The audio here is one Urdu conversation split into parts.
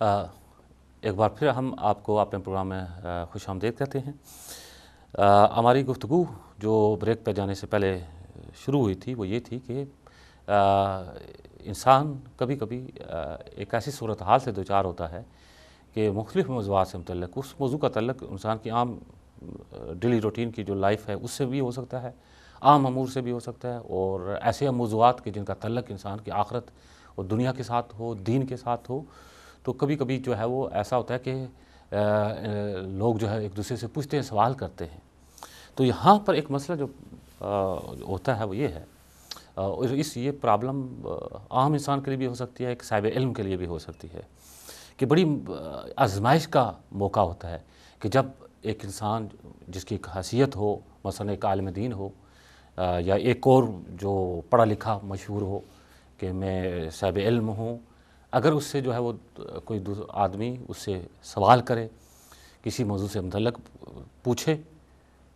ایک بار پھر ہم آپ کو اپنے پروگرام میں خوش آمدید کہتے ہیں۔ ہماری گفتگو جو بریک پہ جانے سے پہلے شروع ہوئی تھی وہ یہ تھی کہ انسان کبھی کبھی ایک ایسی صورتحال سے دوچار ہوتا ہے کہ مختلف موضوعات سے متعلق اس موضوع کا تعلق انسان کی عام ڈیلی روٹین کی جو لائف ہے اس سے بھی ہو سکتا ہے، عام امور سے بھی ہو سکتا ہے، اور ایسے موضوعات کے جن کا تعلق انسان کی آخرت اور دنیا کے ساتھ ہو، دین کے ساتھ ہو، تو کبھی کبھی جو ہے وہ ایسا ہوتا ہے کہ لوگ جو ہے ایک دوسرے سے پوچھتے ہیں، سوال کرتے ہیں۔ تو یہاں پر ایک مسئلہ جو ہوتا ہے وہ یہ ہے، اور یہ پرابلم عام انسان کے لیے بھی ہو سکتی ہے، ایک صاحب علم کے لیے بھی ہو سکتی ہے، کہ بڑی آزمائش کا موقع ہوتا ہے کہ جب ایک انسان جس کی ایک حیثیت ہو، مثلا ایک عالم دین ہو، یا ایک اور جو پڑھا لکھا مشہور ہو کہ میں صاحب علم ہوں، اگر اس سے جو ہے وہ کوئی آدمی اس سے سوال کرے، کسی موضوع سے متعلق پوچھے،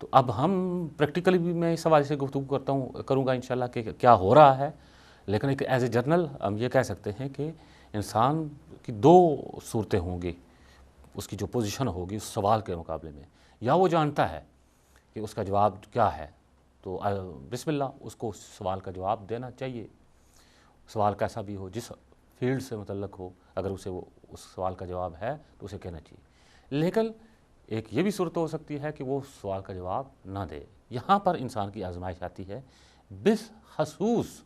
تو اب ہم پریکٹیکلی بھی میں اس حوالے سے گفتگو کروں گا انشاءاللہ کہ کیا ہو رہا ہے، لیکن ایک ایز اے جرنل ہم یہ کہہ سکتے ہیں کہ انسان کی دو صورتیں ہوں گی، اس کی جو پوزیشن ہوگی اس سوال کے مقابلے میں، یا وہ جانتا ہے کہ اس کا جواب کیا ہے تو بسم اللہ اس کو اس سوال کا جواب دینا چاہیے، سوال کیسا بھی ہو، جس فیلڈ سے متعلق ہو، اگر اسے وہ اس سوال کا جواب ہے تو اسے کہنا چاہیے۔ لیکن ایک یہ بھی صورت ہو سکتی ہے کہ وہ سوال کا جواب نہ دے۔ یہاں پر انسان کی آزمائش آتی ہے بالخصوص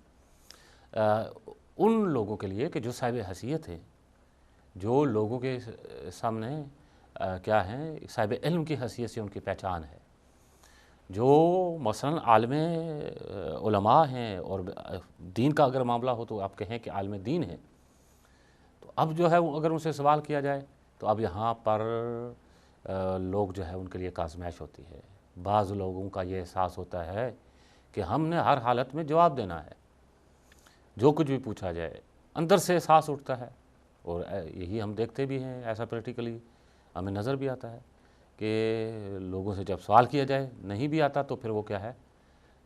ان لوگوں کے لیے کہ جو صاحب حیثیت ہیں، جو لوگوں کے سامنے کیا ہیں، صاحب علم کی حیثیت سے ان کی پہچان ہے، جو مثلا عالم علماء ہیں، اور دین کا اگر معاملہ ہو تو آپ کہیں کہ عالم دین ہے، تو اب جو ہے وہ اگر ان سے سوال کیا جائے تو اب یہاں پر لوگ جو ہے ان کے لیے ایک آزمائش ہوتی ہے۔ بعض لوگوں کا یہ احساس ہوتا ہے کہ ہم نے ہر حالت میں جواب دینا ہے، جو کچھ بھی پوچھا جائے، اندر سے احساس اٹھتا ہے، اور یہی ہم دیکھتے بھی ہیں، ایسا پریکٹیکلی ہمیں نظر بھی آتا ہے کہ لوگوں سے جب سوال کیا جائے نہیں بھی آتا تو پھر وہ کیا ہے،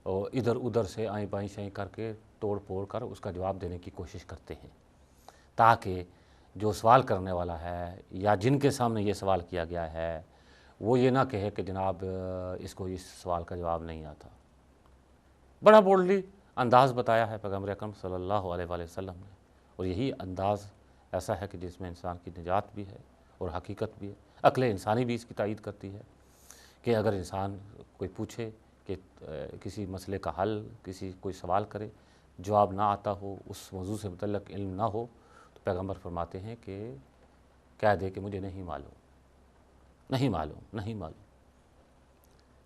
اور ادھر ادھر سے آئیں بائیں شائیں کر کے توڑ پھوڑ کر اس کا جواب دینے کی کوشش کرتے ہیں، تاکہ جو سوال کرنے والا ہے یا جن کے سامنے یہ سوال کیا گیا ہے وہ یہ نہ کہے کہ جناب اس کو اس سوال کا جواب نہیں آتا۔ بڑا بولڈلی انداز بتایا ہے پیغمبر اکرم صلی اللہ علیہ وآلہ وسلم نے، اور یہی انداز ایسا ہے کہ جس میں انسان کی نجات بھی ہے اور حقیقت بھی ہے۔ عقل انسانی بھی اس کی تائید کرتی ہے کہ اگر انسان کوئی پوچھے کہ کسی مسئلے کا حل، کوئی سوال کرے، جواب نہ آتا ہو، اس موضوع سے متعلق علم نہ ہو، تو پیغمبر فرماتے ہیں کہ کہہ دے کہ مجھے نہیں معلوم، نہیں معلوم، نہیں معلوم۔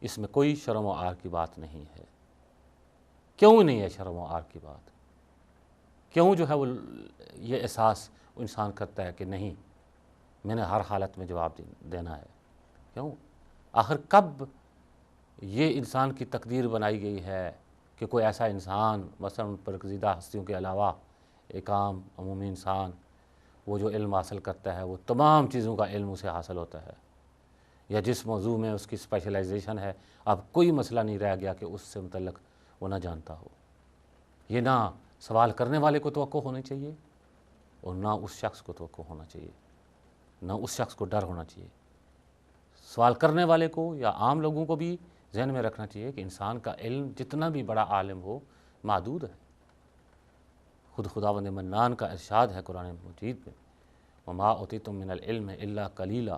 اس میں کوئی شرم و عار کی بات نہیں ہے۔ کیوں نہیں ہے شرم و عار کی بات؟ کیوں جو ہے وہ یہ احساس انسان کرتا ہے کہ نہیں، میں نے ہر حالت میں جواب دینا ہے؟ کیوں؟ آخر کب یہ انسان کی تقدیر بنائی گئی ہے کہ کوئی ایسا انسان، مثلا برگزیدہ ہستیوں کے علاوہ ایک عام عمومی انسان، وہ جو علم حاصل کرتا ہے وہ تمام چیزوں کا علم اسے حاصل ہوتا ہے، یا جس موضوع میں اس کی اسپیشلائزیشن ہے اب کوئی مسئلہ نہیں رہ گیا کہ اس سے متعلق وہ نہ جانتا ہو؟ یہ نہ سوال کرنے والے کو توقع ہونی چاہیے، اور نہ اس شخص کو توقع ہونا چاہیے، نہ اس شخص کو ڈر ہونا چاہیے۔ سوال کرنے والے کو یا عام لوگوں کو بھی ذہن میں رکھنا چاہیے کہ انسان کا علم جتنا بھی بڑا عالم ہو محدود ہے۔ خود خداوند منان کا ارشاد ہے قرآن مجید میں، وما اوتیتم من العلم الا قلیلا،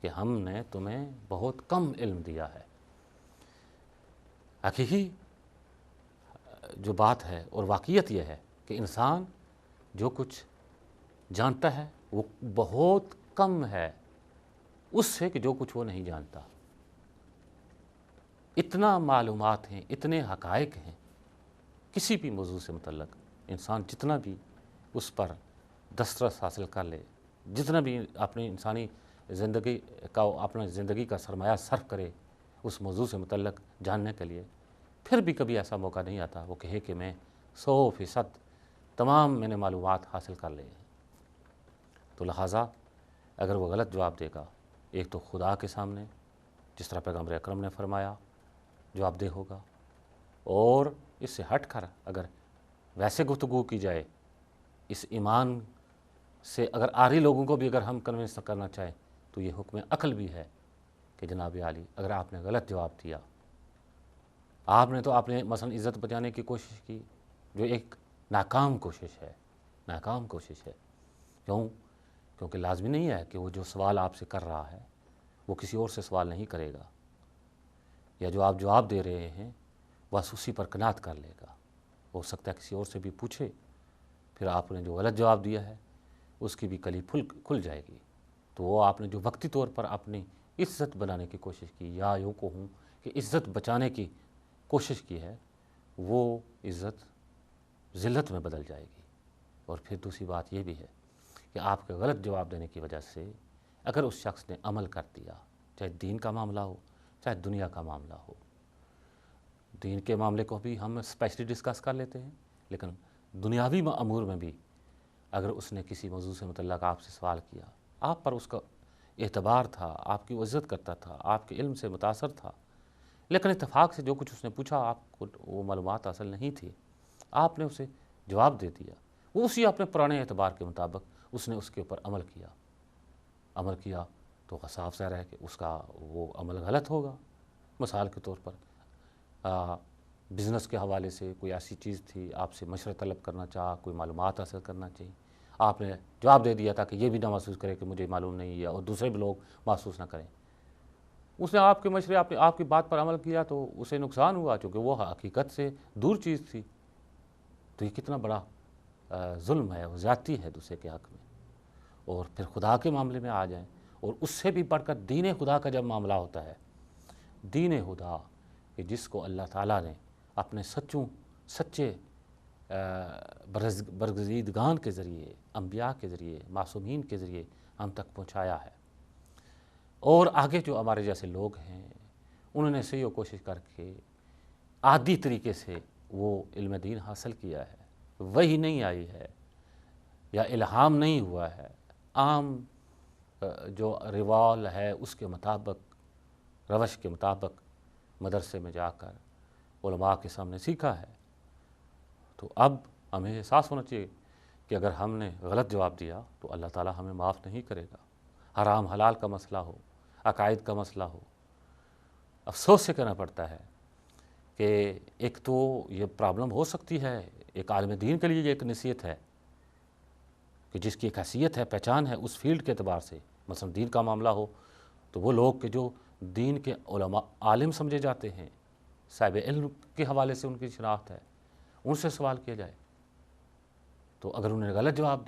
کہ ہم نے تمہیں بہت کم علم دیا ہے۔ حقیقی جو بات ہے اور واقعیت یہ ہے کہ انسان جو کچھ جانتا ہے وہ بہت کم ہے اس سے کہ جو کچھ وہ نہیں جانتا۔ اتنا معلومات ہیں، اتنے حقائق ہیں کسی بھی موضوع سے متعلق، انسان جتنا بھی اس پر دسترس حاصل کر لے، جتنا بھی اپنی انسانی زندگی کا سرمایہ صرف کرے اس موضوع سے متعلق جاننے کے لیے، پھر بھی کبھی ایسا موقع نہیں آتا وہ کہے کہ میں 100% تمام میں نے معلومات حاصل کر لے ہیں۔ تو لہٰذا اگر وہ غلط جواب دے گا، ایک تو خدا کے سامنے جس طرح پیغمبر اکرم نے فرمایا جواب دہ ہوگا، اور اس سے ہٹ کر اگر ویسے گفتگو کی جائے اس ایمان سے اگر آری لوگوں کو بھی اگر ہم کنونس کرنا چاہیں تو یہ حکم عقل بھی ہے کہ جناب عالی اگر آپ نے غلط جواب دیا، آپ نے مثلا عزت بچانے کی کوشش کی جو ایک ناکام کوشش ہے، ناکام کوشش ہے۔ کیونکہ لازمی نہیں ہے کہ وہ جو سوال آپ سے کر رہا ہے وہ کسی اور سے سوال نہیں کرے گا، یا جو آپ جواب دے رہے ہیں بس اسی پر قناعت کر لے گا۔ ہو سکتا ہے کسی اور سے بھی پوچھے، پھر آپ نے جو غلط جواب دیا ہے اس کی بھی کلی کھل جائے گی۔ تو وہ آپ نے جو وقتی طور پر اپنی عزت بنانے کی کوشش کی، یا یوں کہوں کہ عزت بچانے کی کوشش کی ہے، وہ عزت ذلت میں بدل جائے گی۔ اور پھر دوسری بات یہ بھی ہے کہ آپ کے غلط جواب دینے کی وجہ سے اگر اس شخص نے عمل کر دیا، چاہے دین کا معاملہ ہو چاہے دنیا کا معاملہ ہو، دین کے معاملے کو بھی ہم اسپیشلی ڈسکس کر لیتے ہیں، لیکن دنیاوی امور میں بھی اگر اس نے کسی موضوع سے متعلق آپ سے سوال کیا، آپ پر اس کا اعتبار تھا، آپ کی وہ عزت کرتا تھا، آپ کے علم سے متاثر تھا، لیکن اتفاق سے جو کچھ اس نے پوچھا آپ کو وہ معلومات حاصل نہیں تھی، آپ نے اسے جواب دے دیا، وہ اسی اپنے پرانے اعتبار کے مطابق اس نے اس کے اوپر عمل کیا تو صاف ظاہر ہے کہ اس کا وہ عمل غلط ہوگا۔ مثال کے طور پر بزنس کے حوالے سے کوئی ایسی چیز تھی، آپ سے مشورہ طلب کرنا چاہا، کوئی معلومات حاصل کرنا چاہیے، آپ نے جواب دے دیا تاکہ یہ بھی نہ محسوس کرے کہ مجھے معلوم نہیں ہے اور دوسرے بھی لوگ محسوس نہ کریں۔ اس نے آپ کے مشورے آپ کی بات پر عمل کیا تو اسے نقصان ہوا، چونکہ وہ حقیقت سے دور چیز تھی۔ تو یہ کتنا بڑا ظلم ہے اور زیادتی ہے دوسرے کے حق میں۔ اور پھر خدا کے معاملے میں آ جائیں، اور اس سے بھی بڑھ کر دین خدا کا جب معاملہ ہوتا ہے، دین خدا کہ جس کو اللہ تعالیٰ نے اپنے سچے برگزیدگان کے ذریعے، انبیاء کے ذریعے، معصومین کے ذریعے ہم تک پہنچایا ہے، اور آگے جو ہمارے جیسے لوگ ہیں انہوں نے صحیح کوشش کر کے عادی طریقے سے وہ علم دین حاصل کیا ہے، وہی نہیں آئی ہے یا الہام نہیں ہوا ہے، عام جو روال ہے اس کے مطابق، روش کے مطابق مدرسے میں جا کر علماء کے سامنے سیکھا ہے۔ تو اب ہمیں احساس ہونا چاہیے کہ اگر ہم نے غلط جواب دیا تو اللہ تعالیٰ ہمیں معاف نہیں کرے گا۔ حرام حلال کا مسئلہ ہو، عقائد کا مسئلہ ہو، افسوس سے کہنا پڑتا ہے کہ ایک تو یہ پرابلم ہو سکتی ہے، ایک عالم دین کے لیے یہ ایک نصیحت ہے کہ جس کی ایک حیثیت ہے، پہچان ہے اس فیلڈ کے اعتبار سے، مثلا دین کا معاملہ ہو تو وہ لوگ کہ جو دین کے علماء عالم سمجھے جاتے ہیں، صاحب علم کے حوالے سے ان کی شناخت ہے، ان سے سوال کیا جائے۔ تو اگر انہوں نے غلط جواب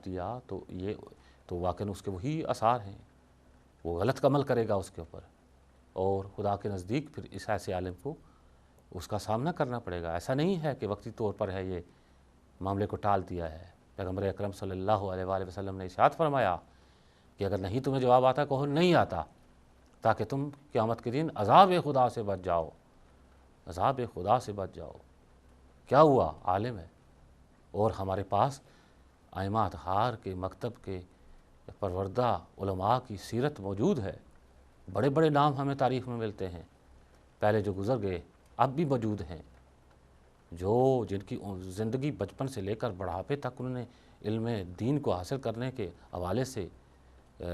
دیا تو واقعاً اس کے وہی آثار ہیں، وہ غلط عمل کرے گا اس کے اوپر، اور خدا کے نزدیک پھر اس ایسے عالم کو اس کا سامنا کرنا پڑے گا۔ ایسا نہیں ہے کہ وقتی طور پر ہے یہ معاملے کو ٹال دیا ہے۔ پیغمبر اکرم صلی اللہ علیہ وآلہ وسلم نے ارشاد فرمایا کہ اگر نہیں تمہیں جواب آتا کہو نہیں آتا، تاکہ تم قیامت کے دن عذاب خدا سے بچ جاؤ، عذاب خدا سے بچ جاؤ۔ کیا ہوا؟ عالم ہے، اور ہمارے پاس ائمہ اطہار کے مکتب کے پروردہ علماء کی سیرت موجود ہے، بڑے بڑے نام ہمیں تاریخ میں ملتے ہیں، پہلے جو گزر گئے اب بھی موجود ہیں، جن کی زندگی بچپن سے لے کر بڑھاپے تک انہوں نے علم دین کو حاصل کرنے کے حوالے سے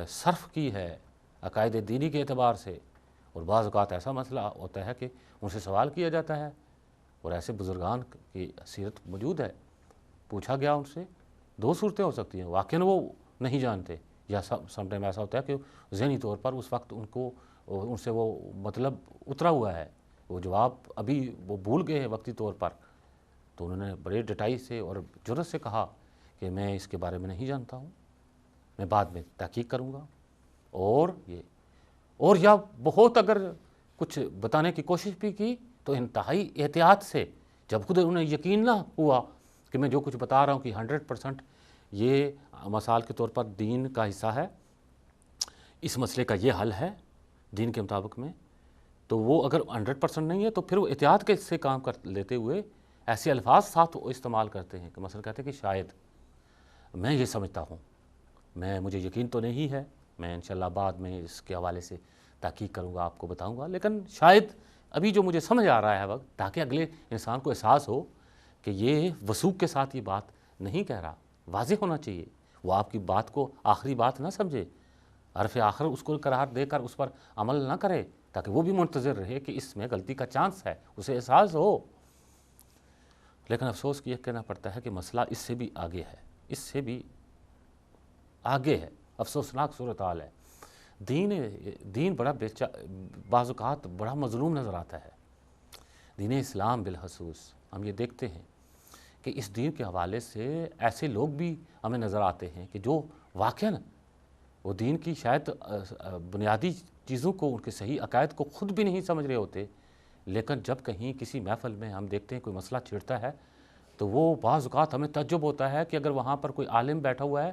صرف کی ہے، عقائد دینی کے اعتبار سے۔ اور بعض اوقات ایسا مسئلہ ہوتا ہے کہ ان سے سوال کیا جاتا ہے، اور ایسے بزرگان کی سیرت موجود ہے، پوچھا گیا ان سے، دو صورتیں ہو سکتی ہیں، واقعاً وہ نہیں جانتے، یا سم ٹائم ایسا ہوتا ہے کہ ذہنی طور پر اس وقت ان سے وہ مطلب اترا ہوا ہے، وہ جواب ابھی وہ بھول گئے ہیں وقتی طور پر، تو انہوں نے بڑے ڈٹائی سے اور جرأت سے کہا کہ میں اس کے بارے میں نہیں جانتا ہوں، میں بعد میں تحقیق کروں گا، اور یا بہت اگر کچھ بتانے کی کوشش بھی کی تو انتہائی احتیاط سے، جب خود انہیں یقین نہ ہوا کہ میں جو کچھ بتا رہا ہوں کہ 100% یہ مثال کے طور پر دین کا حصہ ہے، اس مسئلے کا یہ حل ہے دین کے مطابق میں، تو وہ اگر 100% نہیں ہے تو پھر وہ احتیاط کے سے کام کر لیتے ہوئے ایسے الفاظ ساتھ استعمال کرتے ہیں کہ مثلا کہتے ہیں کہ شاید میں یہ سمجھتا ہوں، مجھے یقین تو نہیں ہے، میں انشاءاللہ بعد میں اس کے حوالے سے تحقیق کروں گا، آپ کو بتاؤں گا، لیکن شاید ابھی جو مجھے سمجھ آ رہا ہے وقت، تاکہ اگلے انسان کو احساس ہو کہ یہ وثوق کے ساتھ یہ بات نہیں کہہ رہا، واضح ہونا چاہیے، وہ آپ کی بات کو آخری بات نہ سمجھے، حرف آخر اس کو قرار دے کر اس پر عمل نہ کرے، تاکہ وہ بھی منتظر رہے کہ اس میں غلطی کا چانس ہے، اسے احساس ہو۔ لیکن افسوس یہ کہنا پڑتا ہے کہ مسئلہ اس سے بھی آگے ہے، اس سے بھی آگے ہے، افسوسناک صورتحال ہے۔ دین بڑا بعض اوقات بڑا مظلوم نظر آتا ہے۔ دین اسلام بالخصوص ہم یہ دیکھتے ہیں کہ اس دین کے حوالے سے ایسے لوگ بھی ہمیں نظر آتے ہیں کہ جو واقعاً وہ دین کی شاید بنیادی چیزوں کو، ان کے صحیح عقائد کو خود بھی نہیں سمجھ رہے ہوتے، لیکن جب کہیں کسی محفل میں ہم دیکھتے ہیں کوئی مسئلہ چھڑتا ہے تو وہ بعض اوقات ہمیں تعجب ہوتا ہے کہ اگر وہاں پر کوئی عالم بیٹھا ہوا ہے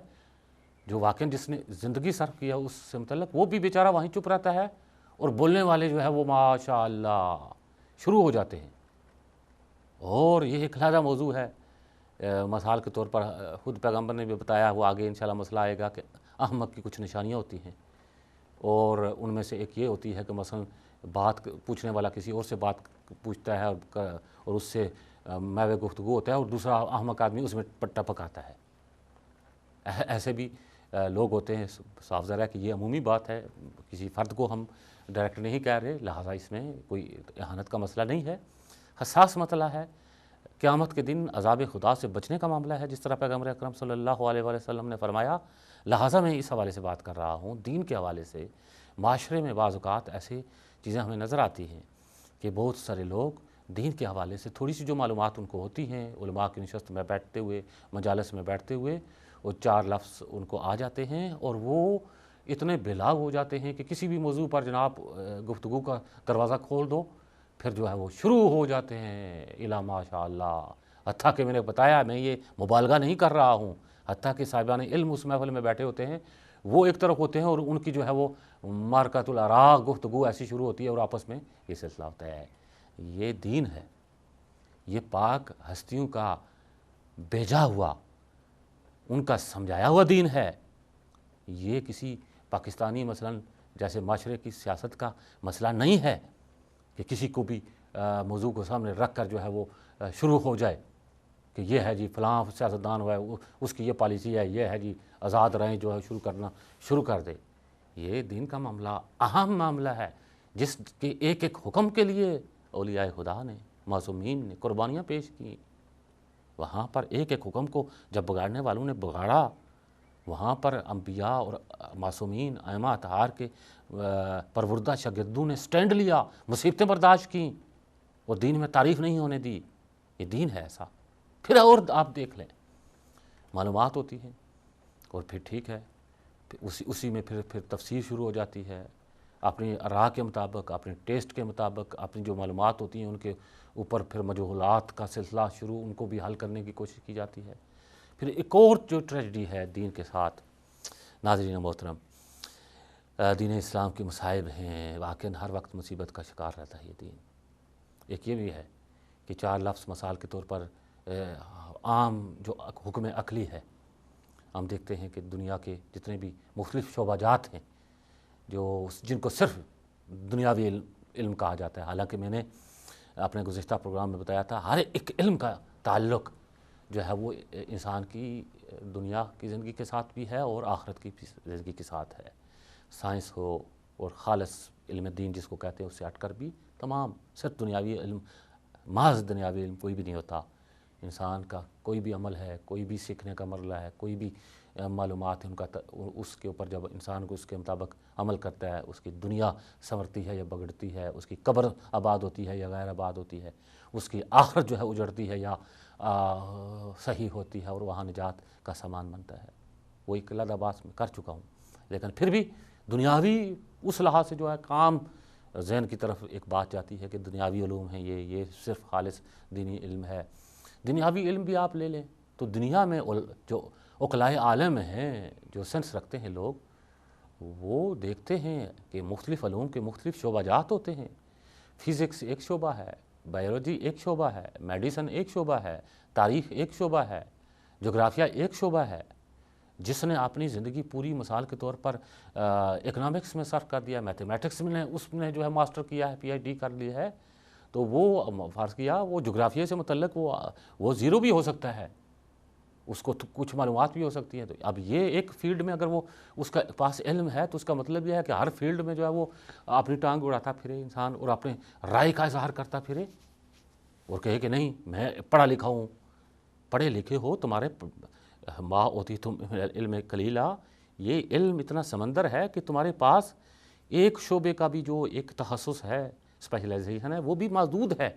جو واقعاً جس نے زندگی صرف کیا اس سے متعلق، وہ بھی بیچارہ وہیں چپ رہتا ہے، اور بولنے والے جو ہے وہ ماشاء اللہ شروع ہو جاتے ہیں۔ اور یہ ایک علیحدہ موضوع ہے، مثال کے طور پر خود پیغمبر نے بھی بتایا، وہ آگے انشاءاللہ مسئلہ آئے گا کہ احمق کی کچھ نشانیاں ہوتی ہیں، اور ان میں سے ایک یہ ہوتی ہے کہ مثلا بات پوچھنے والا کسی اور سے بات پوچھتا ہے اور اس سے میوے گفتگو ہوتا ہے، اور دوسرا احمق آدمی اس میں پٹا پکاتا ہے۔ ایسے بھی لوگ ہوتے ہیں، صاف ظاہر ہے کہ یہ عمومی بات ہے، کسی فرد کو ہم ڈائریکٹ نہیں کہہ رہے، لہٰذا اس میں کوئی اہانت کا مسئلہ نہیں ہے، حساس مسئلہ ہے۔ قیامت کے دن عذاب خدا سے بچنے کا معاملہ ہے، جس طرح پیغمبر اکرم صلی اللہ علیہ وآلہ وسلم نے فرمایا، لہٰذا میں اس حوالے سے بات کر رہا ہوں۔ دین کے حوالے سے معاشرے میں بعض اوقات ایسی چیزیں ہمیں نظر آتی ہیں کہ بہت سارے لوگ دین کے حوالے سے تھوڑی سی جو معلومات ان کو ہوتی ہیں، علماء کی نشست میں بیٹھتے ہوئے، مجالس میں بیٹھتے ہوئے، وہ چار لفظ ان کو آ جاتے ہیں، اور وہ اتنے بےلاگ ہو جاتے ہیں کہ کسی بھی موضوع پر جناب گفتگو کا دروازہ کھول دو، پھر جو ہے وہ شروع ہو جاتے ہیں الا ماشاء اللہ، حتیٰ کہ میں نے بتایا میں یہ مبالغہ نہیں کر رہا ہوں، حتیٰ کہ صاحبان علم اس محفل میں بیٹھے ہوتے ہیں، وہ ایک طرف ہوتے ہیں اور ان کی جو ہے وہ مارکۃ الاراء گفتگو ایسی شروع ہوتی ہے، اور آپس میں یہ سلسلہ ہوتا ہے۔ یہ دین ہے، یہ پاک ہستیوں کا بھیجا ہوا، ان کا سمجھایا ہوا دین ہے۔ یہ کسی پاکستانی مثلاً جیسے معاشرے کی سیاست کا مسئلہ نہیں ہے کہ کسی کو بھی موضوع کو سامنے رکھ کر جو ہے وہ شروع ہو جائے کہ یہ ہے جی فلاں سیاستدان ہوا ہے، اس کی یہ پالیسی ہے، یہ ہے جی آزاد رہیں جو ہے شروع کر دے۔ یہ دین کا معاملہ اہم معاملہ ہے، جس کے ایک ایک حکم کے لیے اولیاء خدا نے، معصومین نے قربانیاں پیش کی۔ وہاں پر ایک ایک حکم کو جب بگاڑنے والوں نے بگاڑا، وہاں پر انبیاء اور معصومین ائمہ اطہار کے پروردہ شاگردوں نے سٹینڈ لیا، مصیبتیں برداشت کیں، اور دین میں تعریف نہیں ہونے دی۔ یہ دین ہے ایسا۔ پھر اور آپ دیکھ لیں، معلومات ہوتی ہیں، اور پھر ٹھیک ہے، اسی میں پھر تفسیر شروع ہو جاتی ہے، اپنی راہ کے مطابق، اپنے ٹیسٹ کے مطابق، اپنی جو معلومات ہوتی ہیں ان کے اوپر پھر مجہولات کا سلسلہ شروع، ان کو بھی حل کرنے کی کوشش کی جاتی ہے۔ پھر ایک اور جو ٹریجڈی ہے دین کے ساتھ، ناظرین محترم، دین اسلام کے مصائب ہیں، واقعاً ہر وقت مصیبت کا شکار رہتا ہے یہ دین۔ ایک یہ بھی ہے کہ چار لفظ مثال کے طور پر عام جو حکم عقلی ہے، ہم دیکھتے ہیں کہ دنیا کے جتنے بھی مختلف شعبہ جات ہیں جن کو صرف دنیاوی علم کہا جاتا ہے، حالانکہ میں نے اپنے گزشتہ پروگرام میں بتایا تھا ہر ایک علم کا تعلق جو ہے وہ انسان کی دنیا کی زندگی کے ساتھ بھی ہے اور آخرت کی زندگی کے ساتھ ہے۔ سائنس ہو اور خالص علم دین جس کو کہتے ہیں، اس سے ہٹ کر بھی تمام صرف دنیاوی علم، محض دنیاوی علم کوئی بھی نہیں ہوتا۔ انسان کا کوئی بھی عمل ہے، کوئی بھی سیکھنے کا مرحلہ ہے، کوئی بھی معلومات ہے، اس کے اوپر جب انسان کو اس کے مطابق عمل کرتا ہے، اس کی دنیا سنورتی ہے یا بگڑتی ہے، اس کی قبر آباد ہوتی ہے یا غیر آباد ہوتی ہے، اس کی آخرت جو ہے اجڑتی ہے یا صحیح ہوتی ہے، اور وہاں نجات کا سامان بنتا ہے۔ وہ ایک علیحدہ بات میں کر چکا ہوں، لیکن پھر بھی دنیاوی اس لحاظ سے جو ہے کام ذہن کی طرف ایک بات جاتی ہے کہ دنیاوی علوم ہیں، یہ صرف خالص دینی علم ہے۔ دنیاوی علم بھی آپ لے لیں تو دنیا میں جو عقلائے عالم ہیں، جو سینس رکھتے ہیں لوگ، وہ دیکھتے ہیں کہ مختلف علوم کے مختلف شعبہ جات ہوتے ہیں۔ فزکس ایک شعبہ ہے، بائیولوجی ایک شعبہ ہے، میڈیسن ایک شعبہ ہے، تاریخ ایک شعبہ ہے، جغرافیہ ایک شعبہ ہے۔ جس نے اپنی زندگی پوری مثال کے طور پر اکنامکس میں صرف کر دیا، میتھمیٹکس میں اس نے جو ہے ماسٹر کیا ہے، پی ایچ ڈی کر لی ہے، تو وہ فرض کیا وہ جغرافیہ سے متعلق وہ زیرو بھی ہو سکتا ہے، اس کو تو کچھ معلومات بھی ہو سکتی ہیں. تو اب یہ ایک فیلڈ میں اگر وہ اس کا پاس علم ہے تو اس کا مطلب یہ ہے کہ ہر فیلڈ میں جو ہے وہ اپنی ٹانگ اڑاتا پھرے انسان اور اپنے رائے کا اظہار کرتا پھرے اور کہے کہ نہیں میں پڑھا لکھا ہوں. پڑھے لکھے ہو تمہارے ما اوتی تم علم قلیلا، یہ علم اتنا سمندر ہے کہ تمہارے پاس ایک شعبے کا بھی جو ایک تخصص ہے، اسپیشلائزیشن ہے، وہ بھی محدود ہے.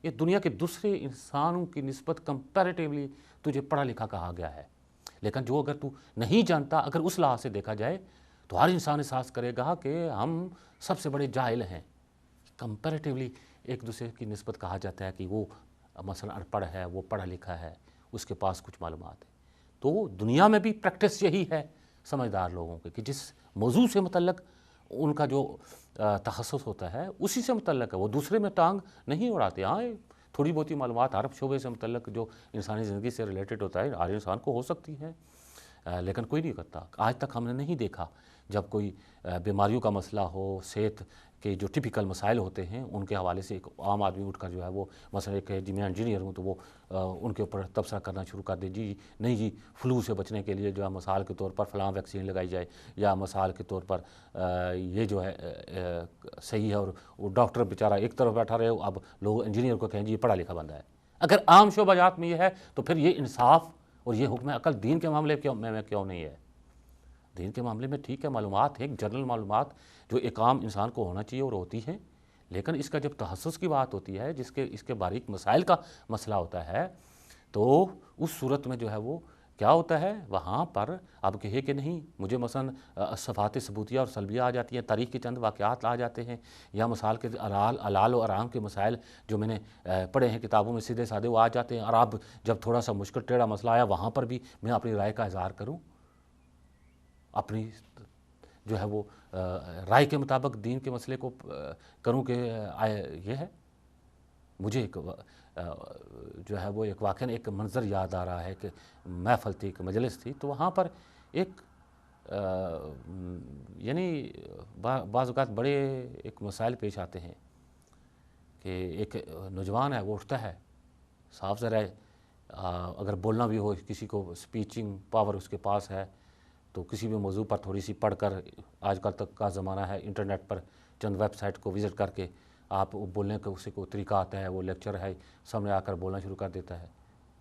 یہ دنیا کے دوسرے انسانوں کی نسبت کمپیریٹیولی تجھے پڑھا لکھا کہا گیا ہے. لیکن جو اگر تو نہیں جانتا، اگر اس لحاظ سے دیکھا جائے تو ہر انسان احساس کرے گا کہ ہم سب سے بڑے جاہل ہیں. کمپیریٹیولی ایک دوسرے کی نسبت کہا جاتا ہے کہ وہ مثلا ان پڑھ ہے، وہ پڑھا لکھا ہے، اس کے پاس کچھ معلومات ہے. تو دنیا میں بھی پریکٹس یہی ہے سمجھدار لوگوں کی کہ جس موضوع سے متعلق ان کا جو تخصص ہوتا ہے اسی سے متعلق ہے، وہ دوسرے میں ٹانگ نہیں اڑاتے. ہاں تھوڑی بہت ہی معلومات ہر شعبے سے متعلق جو انسانی زندگی سے ریلیٹڈ ہوتا ہے ہر انسان کو ہو سکتی ہے، لیکن کوئی نہیں کرتا. آج تک ہم نے نہیں دیکھا جب کوئی بیماریوں کا مسئلہ ہو، صحت کے جو ٹپیکل مسائل ہوتے ہیں ان کے حوالے سے ایک عام آدمی اٹھ کر جو ہے وہ مثلا ایک جی میں انجینئر ہوں تو وہ ان کے اوپر تبصرہ کرنا شروع کر دے، جی نہیں جی فلو سے بچنے کے لیے جو ہے مثال کے طور پر فلاں ویکسین لگائی جائے، یا مثال کے طور پر یہ جو ہے صحیح ہے، اور وہ ڈاکٹر بیچارہ ایک طرف بیٹھا رہے، اب لوگ انجینئر کو کہیں جی یہ پڑھا لکھا بندہ ہے. اگر عام شعبہ جات میں یہ ہے تو پھر یہ انصاف اور یہ حکم عقل دین کے معاملے میں کیوں نہیں ہے؟ دین کے معاملے میں ٹھیک ہے معلومات ایک جنرل معلومات جو ایک عام انسان کو ہونا چاہیے اور ہوتی ہیں، لیکن اس کا جب تخصص کی بات ہوتی ہے اس کے باریک مسائل کا مسئلہ ہوتا ہے تو اس صورت میں جو ہے وہ کیا ہوتا ہے، وہاں پر اب کہے کہ نہیں مجھے مثلا صفات ثبوتیہ اور سلبیہ آ جاتی ہیں، تاریخ کے چند واقعات آ جاتے ہیں، یا مثال کے حلال و حرام کے مسائل جو میں نے پڑھے ہیں کتابوں میں سیدھے سادے وہ آ جاتے ہیں، اور اب جب تھوڑا سا مشکل ٹیڑھا مسئلہ آیا وہاں پر بھی میں اپنی رائے کا اظہار کروں، اپنی جو ہے وہ رائے کے مطابق دین کے مسئلے کو کروں کہ یہ ہے. مجھے ایک جو ہے وہ ایک واقعہ ایک منظر یاد آ رہا ہے کہ محفل تھی، ایک مجلس تھی، تو وہاں پر ایک یعنی بعض اوقات بڑے ایک مسائل پیش آتے ہیں کہ ایک نوجوان ہے وہ اٹھتا ہے، صاف ظاہر ہے اگر بولنا بھی ہو کسی کو اسپیچنگ پاور اس کے پاس ہے تو کسی بھی موضوع پر تھوڑی سی پڑھ کر، آج کل تک کا زمانہ ہے انٹرنیٹ پر چند ویب سائٹ کو وزٹ کر کے آپ بولنے کا اسے کوئی طریقہ آتا ہے، وہ لیکچر ہے سامنے آ کر بولنا شروع کر دیتا ہے،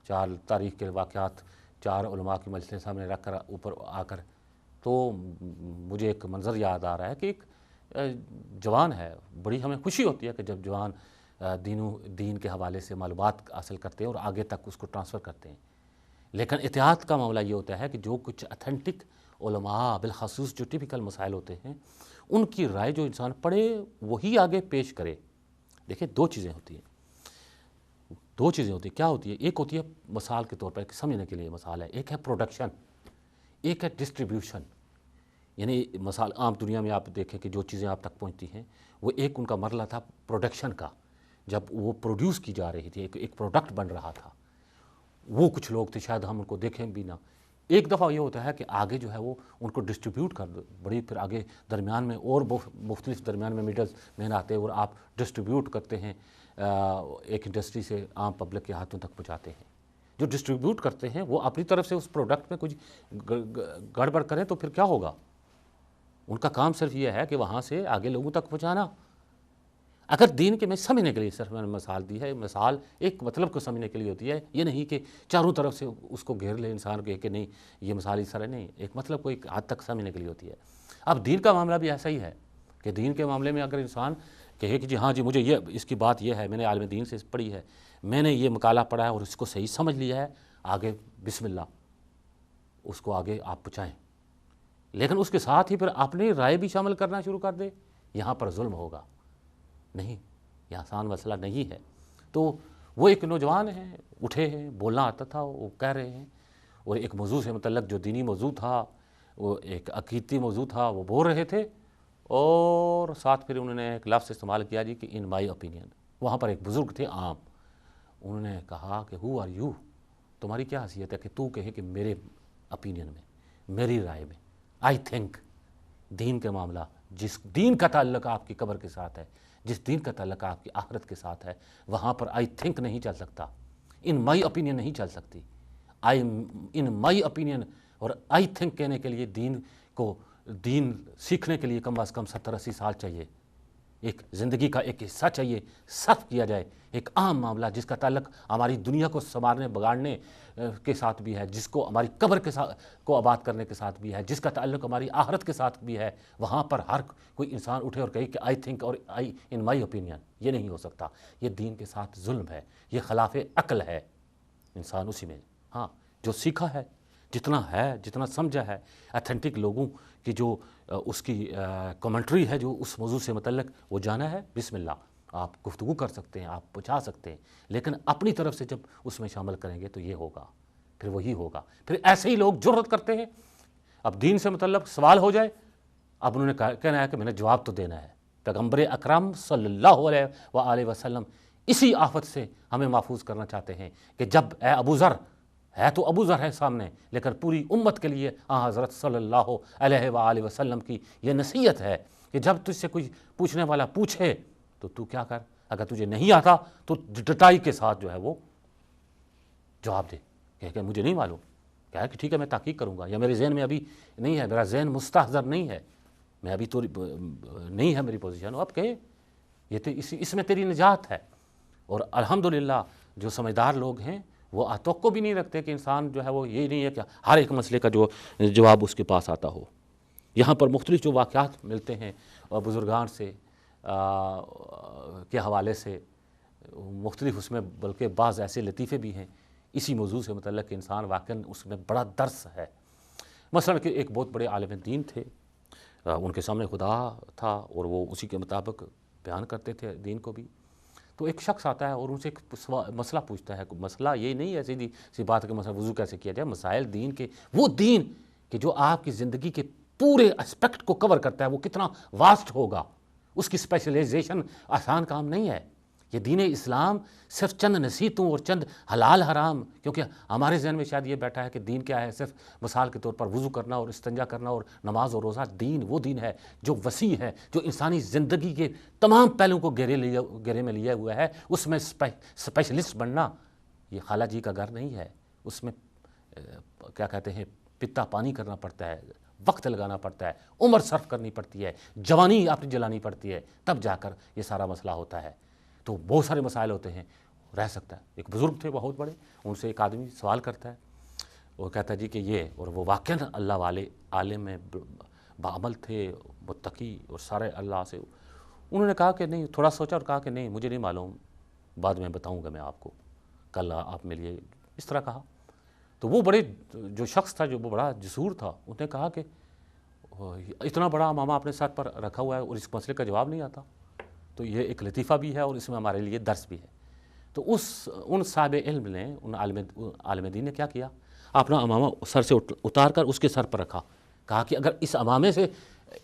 4 تاریخ کے واقعات 4 علماء کی مجلسیں سامنے رکھ کر اوپر آ کر. تو مجھے ایک منظر یاد آ رہا ہے کہ ایک جوان ہے، بڑی ہمیں خوشی ہوتی ہے کہ جب جوان دین کے حوالے سے معلومات حاصل کرتے ہیں اور آگے تک اس کو ٹرانسفر کرتے ہیں. لیکن احتیاط کا معاملہ یہ ہوتا ہے کہ جو کچھ اتھینٹک علماء بالخصوص جو ٹیپیکل مسائل ہوتے ہیں ان کی رائے جو انسان پڑھے وہی آگے پیش کرے. دیکھیں دو چیزیں ہوتی ہیں، کیا ہوتی ہے؟ ایک ہوتی ہے مثال کے طور پر ایک سمجھنے کے لیے مثال ہے، ایک ہے پروڈکشن، ایک ہے ڈسٹریبیوشن. یعنی مثال عام دنیا میں آپ دیکھیں کہ جو چیزیں آپ تک پہنچتی ہیں وہ ایک ان کا مرحلہ تھا پروڈکشن کا، جب وہ پروڈیوس کی جا رہی تھی، ایک پروڈکٹ بن رہا تھا، وہ کچھ لوگ تھے شاید ہم ان کو دیکھیں بھی نہ. ایک دفعہ یہ ہوتا ہے کہ آگے جو ہے وہ ان کو ڈسٹریبیوٹ کر دو، بڑی پھر آگے درمیان میں اور مختلف درمیان میں میڈل مین آتے ہیں اور آپ ڈسٹریبیوٹ کرتے ہیں، ایک انڈسٹری سے عام پبلک کے ہاتھوں تک پہنچاتے ہیں. جو ڈسٹریبیوٹ کرتے ہیں وہ اپنی طرف سے اس پروڈکٹ میں کچھ گڑبڑ کریں تو پھر کیا ہوگا؟ ان کا کام صرف یہ ہے کہ وہاں سے آگے لوگوں تک پہنچانا. اگر دین کے میں سمجھنے کے لیے صرف میں نے مثال دی ہے، مثال ایک مطلب کو سمجھنے کے لیے ہوتی ہے، یہ نہیں کہ چاروں طرف سے اس کو گھیر لے انسان کہ نہیں یہ مثال اس طرح نہیں، ایک مطلب کو ایک حد تک سمجھنے کے لیے ہوتی ہے. اب دین کا معاملہ بھی ایسا ہی ہے کہ دین کے معاملے میں اگر انسان کہے کہ جی ہاں جی مجھے یہ اس کی بات یہ ہے، میں نے عالم دین سے پڑھی ہے، میں نے یہ مقالہ پڑھا ہے اور اس کو صحیح سمجھ لیا ہے، آگے بسم اللہ اس کو آگے آپ پہنچائیں. لیکن اس کے ساتھ ہی پھر اپنی رائے بھی شامل کرنا شروع کر دے، یہاں پر ظلم ہوگا. نہیں، یہ آسان مسئلہ نہیں ہے. تو وہ ایک نوجوان ہیں، اٹھے ہیں، بولنا آتا تھا، وہ کہہ رہے ہیں، اور ایک موضوع سے متعلق جو دینی موضوع تھا، وہ ایک عقیدتی موضوع تھا، وہ بول رہے تھے، اور ساتھ پھر انہوں نے ایک لفظ استعمال کیا جی کہ ان مائی اوپینین. وہاں پر ایک بزرگ تھے عام، انہوں نے کہا کہ ہو آر یو، تمہاری کیا حیثیت ہے کہ تو کہے کہ میرے اوپینین میں، میری رائے میں، آئی تھنک. دین کے معاملہ جس دین کا تعلق آپ کی قبر کے ساتھ ہے، جس دین کا تعلق آپ کی آخرت کے ساتھ ہے، وہاں پر آئی تھنک نہیں چل سکتا، ان مائی اوپینین نہیں چل سکتی. ان مائی اوپینین اور آئی تھنک کہنے کے لیے دین سیکھنے کے لیے کم از کم 70-80 سال چاہیے. ایک زندگی کا ایک حصہ چاہیے صرف کیا جائے ایک عام معاملہ جس کا تعلق ہماری دنیا کو سنوارنے بگاڑنے کے ساتھ بھی ہے، جس کو ہماری قبر کے ساتھ کو آباد کرنے کے ساتھ بھی ہے، جس کا تعلق ہماری آخرت کے ساتھ بھی ہے. وہاں پر ہر کوئی انسان اٹھے اور کہے کہ آئی تھنک اور آئی ان مائی اوپینین. یہ نہیں ہو سکتا. یہ دین کے ساتھ ظلم ہے، یہ خلاف عقل ہے. انسان اسی میں ہاں جو سیکھا ہے، جتنا سمجھا ہے، اتھینٹک لوگوں کی جو اس کی کمنٹری ہے جو اس موضوع سے متعلق وہ جانا ہے، بسم اللہ آپ گفتگو کر سکتے ہیں، آپ پہنچا سکتے ہیں. لیکن اپنی طرف سے جب اس میں شامل کریں گے تو یہ ہوگا، پھر وہی ہوگا. پھر ایسے ہی لوگ جرأت کرتے ہیں اب دین سے متعلق سوال ہو جائے، اب انہوں نے کہنا ہے کہ میں نے جواب تو دینا ہے. پیغمبر اکرم صلی اللہ علیہ وآلہ وسلم اسی آفت سے ہمیں محفوظ کرنا چاہتے ہیں کہ جب اے ابو ذر، ہے تو ابو ذر ہے سامنے لیکن پوری امت کے لیے حضرت صلی اللہ علیہ وآلہ وسلم کی یہ نصیحت ہے کہ جب تجھ سے کوئی پوچھنے والا پوچھے تو کیا کر، اگر تجھے نہیں آتا تو ڈٹائی کے ساتھ جو ہے وہ جواب دے کہ مجھے نہیں معلوم. کہا کہ ٹھیک ہے میں تحقیق کروں گا، یا میرے ذہن میں ابھی نہیں ہے، میرا ذہن مستحضر نہیں ہے، میں ابھی تو نہیں ہے میری پوزیشن. اب کہے یہ تو اس میں تیری نجات ہے. اور الحمدللہ جو سمجھدار لوگ ہیں وہ توقع بھی نہیں رکھتے کہ انسان جو ہے وہ یہ نہیں ہے کہ ہر ایک مسئلے کا جو جواب اس کے پاس آتا ہو. یہاں پر مختلف جو واقعات ملتے ہیں اور بزرگان سے کے حوالے سے مختلف، اس میں بلکہ بعض ایسے لطیفے بھی ہیں اسی موضوع سے متعلق کہ انسان واقعاً اس میں بڑا درس ہے. مثلا کہ ایک بہت بڑے عالم دین تھے، ان کے سامنے خدا تھا اور وہ اسی کے مطابق بیان کرتے تھے دین کو بھی. تو ایک شخص آتا ہے اور ان سے ایک مسئلہ پوچھتا ہے. مسئلہ یہ نہیں ہے سیدھی سی بات ہے کہ مسئلہ وضو کیسے کیا جائے. مسائل دین کے، وہ دین کہ جو آپ کی زندگی کے پورے اسپیکٹ کو کور کرتا ہے وہ کتنا واسٹ ہوگا. اس کی اسپیشلائزیشن آسان کام نہیں ہے. یہ دین اسلام صرف چند نصیحتوں اور چند حلال حرام، کیونکہ ہمارے ذہن میں شاید یہ بیٹھا ہے کہ دین کیا ہے، صرف مثال کے طور پر وضو کرنا اور استنجا کرنا اور نماز اور روزہ. دین وہ دین ہے جو وسیع ہے، جو انسانی زندگی کے تمام پہلوؤں کو گھیرے میں لیے ہوا ہے. اس میں اسپیشلسٹ بننا یہ خالہ جی کا گھر نہیں ہے. اس میں کیا کہتے ہیں پتا پانی کرنا پڑتا ہے، وقت لگانا پڑتا ہے، عمر صرف کرنی پڑتی ہے، جوانی اپنی جلانی پڑتی ہے، تب جا کر یہ سارا مسئلہ ہوتا ہے. تو بہت سارے مسائل ہوتے ہیں. رہ سکتا ہے ایک بزرگ تھے بہت بڑے، ان سے ایک آدمی سوال کرتا ہے، وہ کہتا ہے جی کہ یہ، اور وہ واقعاً اللہ والے عالم میں بعمل تھے، متقی اور سارے اللہ سے. انہوں نے کہا کہ نہیں، تھوڑا سوچا اور کہا کہ نہیں مجھے نہیں معلوم، بعد میں بتاؤں گا میں آپ کو، کل آپ ملیے، اس طرح کہا. تو وہ بڑے جو شخص تھا جو وہ بڑا جسور تھا، انہوں نے کہا کہ اتنا بڑا امامہ اپنے ساتھ پر رکھا ہوا ہے اور اس مسئلے کا جواب نہیں آتا. تو یہ ایک لطیفہ بھی ہے اور اس میں ہمارے لیے درس بھی ہے. تو ان صاحب علم نے، ان عالم دین نے کیا کیا، اپنا امامہ سر سے اتار کر اس کے سر پر رکھا. کہا کہ اگر اس امامے سے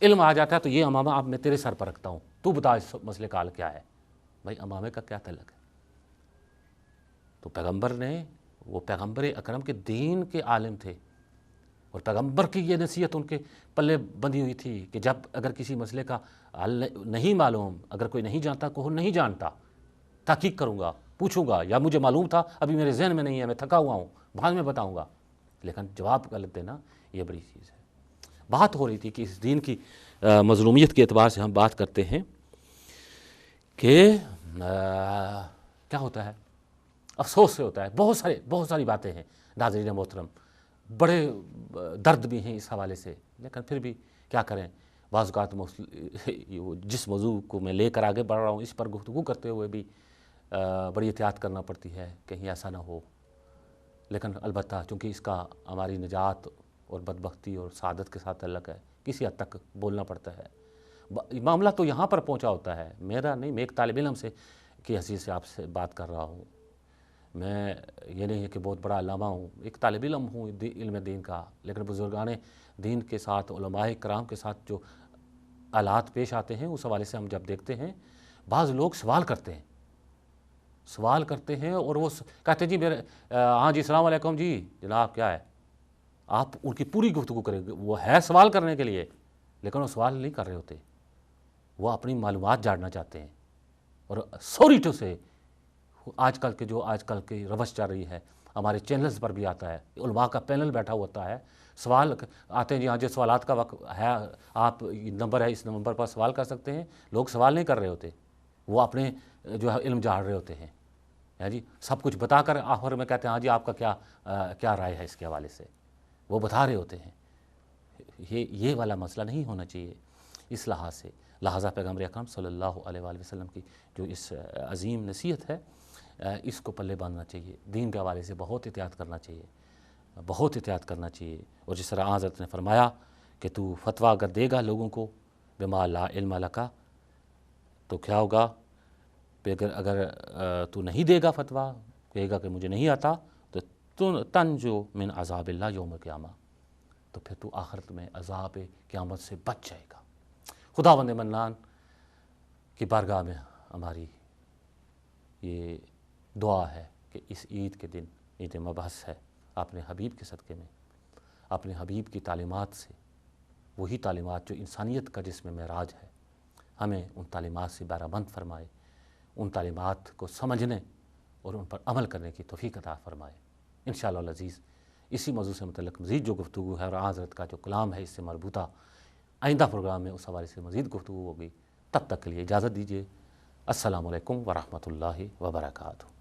علم آ جاتا ہے تو یہ امامہ اب میں تیرے سر پر رکھتا ہوں، تو بتا اس مسئلے کا حل کیا ہے. بھائی امامے کا کیا تعلق ہے؟ تو پیغمبر نے، وہ پیغمبر اکرم کے دین کے عالم تھے اور پیغمبر کی یہ نصیحت ان کے پلے بندھی ہوئی تھی کہ جب اگر کسی مسئلے کا حل نہیں معلوم، اگر کوئی نہیں جانتا کو نہیں جانتا، تحقیق کروں گا، پوچھوں گا، یا مجھے معلوم تھا ابھی میرے ذہن میں نہیں ہے، میں تھکا ہوا ہوں، بعد میں بتاؤں گا. لیکن جواب غلط دینا یہ بڑی چیز ہے. بات ہو رہی تھی کہ اس دین کی مظلومیت کے اعتبار سے ہم بات کرتے ہیں کہ کیا ہوتا ہے، افسوس سے ہوتا ہے. بہت ساری باتیں ہیں ناظرین محترم، بڑے درد بھی ہیں اس حوالے سے، لیکن پھر بھی کیا کریں. بعض اوقات جس موضوع کو میں لے کر آگے بڑھ رہا ہوں اس پر گفتگو کرتے ہوئے بھی بڑی احتیاط کرنا پڑتی ہے کہیں ایسا نہ ہو. لیکن البتہ چونکہ اس کا ہماری نجات اور بدبختی اور سعادت کے ساتھ تعلق ہے، کسی حد تک بولنا پڑتا ہے. معاملہ تو یہاں پر پہنچا ہوتا ہے، میرا نہیں، میں ایک طالب علم سے کی حیثیت سے آپ سے بات کر رہا ہوں. میں یہ نہیں ہے کہ بہت بڑا علامہ ہوں، ایک طالب علم ہوں علم دین کا. لیکن بزرگان دین کے ساتھ، علماء کرام کے ساتھ جو حالات پیش آتے ہیں اس حوالے سے ہم جب دیکھتے ہیں، بعض لوگ سوال کرتے ہیں اور وہ کہتے ہیں جی میرے ہاں جی السلام علیکم جی جناب کیا ہے. آپ ان کی پوری گفتگو کریں گے، وہ ہے سوال کرنے کے لیے لیکن وہ سوال نہیں کر رہے ہوتے، وہ اپنی معلومات جاننا چاہتے ہیں. اور سوری ٹو سے آج کل کی روش چل رہی ہے، ہمارے چینلز پر بھی آتا ہے، علماء کا پینل بیٹھا ہوتا ہے، سوال آتے ہیں جی ہاں جو سوالات کا وقت ہے، آپ نمبر ہے اس نمبر پر سوال کر سکتے ہیں. لوگ سوال نہیں کر رہے ہوتے، وہ اپنے جو ہے علم جاڑ رہے ہوتے ہیں جی، سب کچھ بتا کر آخر میں کہتے ہیں ہاں جی آپ کا کیا رائے ہے اس کے حوالے سے، وہ بتا رہے ہوتے ہیں. یہ والا مسئلہ نہیں ہونا چاہیے. اس لحاظ سے لہٰذا پیغمبر اکرم صلی اللہ علیہ وآلہ وسلم کی جو اس عظیم نصیحت ہے اس کو پلے باندھنا چاہیے. دین کے حوالے سے بہت احتیاط کرنا چاہیے، بہت احتیاط کرنا چاہیے. اور جس طرح حضرت نے فرمایا کہ تو فتویٰ اگر دے گا لوگوں کو بما لا علم لک، تو کیا ہوگا؟ اگر تو نہیں دے گا فتویٰ، کہے گا کہ مجھے نہیں آتا، تو تنجو من عذاب اللہ یوم القیامہ، تو پھر تو آخرت میں عذاب قیامت سے بچ جائے گا. خداوند منان کی بارگاہ میں ہماری یہ دعا ہے کہ اس عید کے دن، عید مبعث ہے، اپنے حبیب کے صدقے میں، اپنے حبیب کی تعلیمات سے، وہی تعلیمات جو انسانیت کا جس میں معراج ہے، ہمیں ان تعلیمات سے بہرہ مند فرمائے، ان تعلیمات کو سمجھنے اور ان پر عمل کرنے کی توفیق عطا فرمائے. انشاءاللہ العزیز اسی موضوع سے متعلق مزید جو گفتگو ہے اور حضرت کا جو کلام ہے اس سے مربوطہ آئندہ پروگرام میں اس حوالے سے مزید گفتگو ہوگی. تب تک کے لیے اجازت دیجیے. السلام علیکم ورحمۃ اللہ وبرکاتہ.